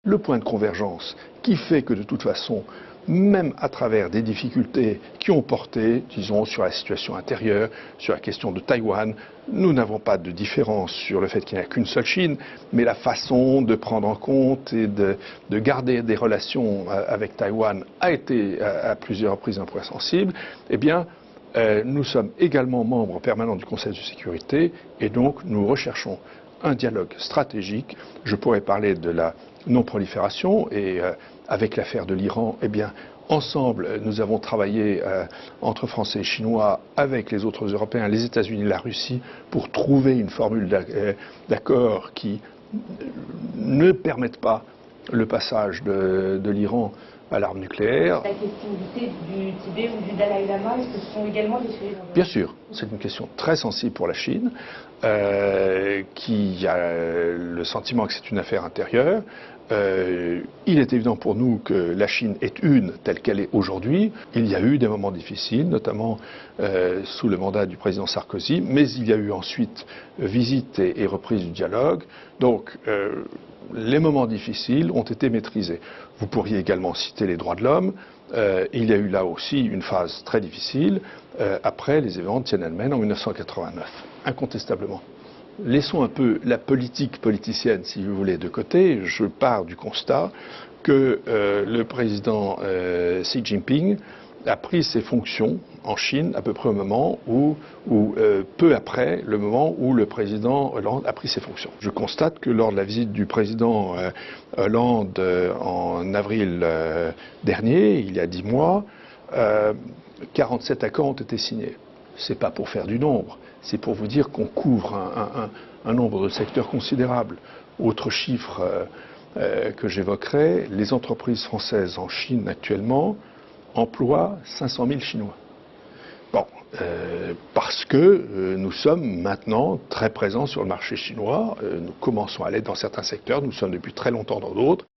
Le point de convergence qui fait que de toute façon, même à travers des difficultés qui ont porté, disons, sur la situation intérieure, sur la question de Taïwan, nous n'avons pas de différence sur le fait qu'il n'y a qu'une seule Chine, mais la façon de prendre en compte et de garder des relations avec Taïwan a été à plusieurs reprises un point sensible. Eh bien, nous sommes également membres permanents du Conseil de sécurité et donc nous recherchons un dialogue stratégique. Je pourrais parler de la non-prolifération et avec l'affaire de l'Iran, eh bien, ensemble, nous avons travaillé entre Français et Chinois avec les autres Européens, les États-Unis et la Russie pour trouver une formule d'accord qui ne permette pas le passage de l'Iran à l'arme nucléaire. La question du Tibet ou du Dalai Lama, est-ce que ce sont également des sujets? Bien sûr, c'est une question très sensible pour la Chine, qui a le sentiment que c'est une affaire intérieure. Il est évident pour nous que la Chine est une telle qu'elle est aujourd'hui. Il y a eu des moments difficiles, notamment sous le mandat du président Sarkozy, mais il y a eu ensuite visite et reprise du dialogue. Donc, les moments difficiles ont été maîtrisés. Vous pourriez également citer les droits de l'homme. Il y a eu là aussi une phase très difficile après les événements de Tiananmen en 1989, incontestablement. Laissons un peu la politique politicienne, si vous voulez, de côté. Je pars du constat que le président Xi Jinping a pris ses fonctions en Chine à peu près au moment où peu après le moment où le président Hollande a pris ses fonctions. Je constate que lors de la visite du président Hollande en avril dernier, il y a 10 mois, 47 accords ont été signés. C'est pas pour faire du nombre, c'est pour vous dire qu'on couvre un nombre de secteurs considérable. Autre chiffre que j'évoquerai, les entreprises françaises en Chine actuellement emploient 500 000 Chinois. Bon, parce que nous sommes maintenant très présents sur le marché chinois, nous commençons à l'être dans certains secteurs, nous sommes depuis très longtemps dans d'autres.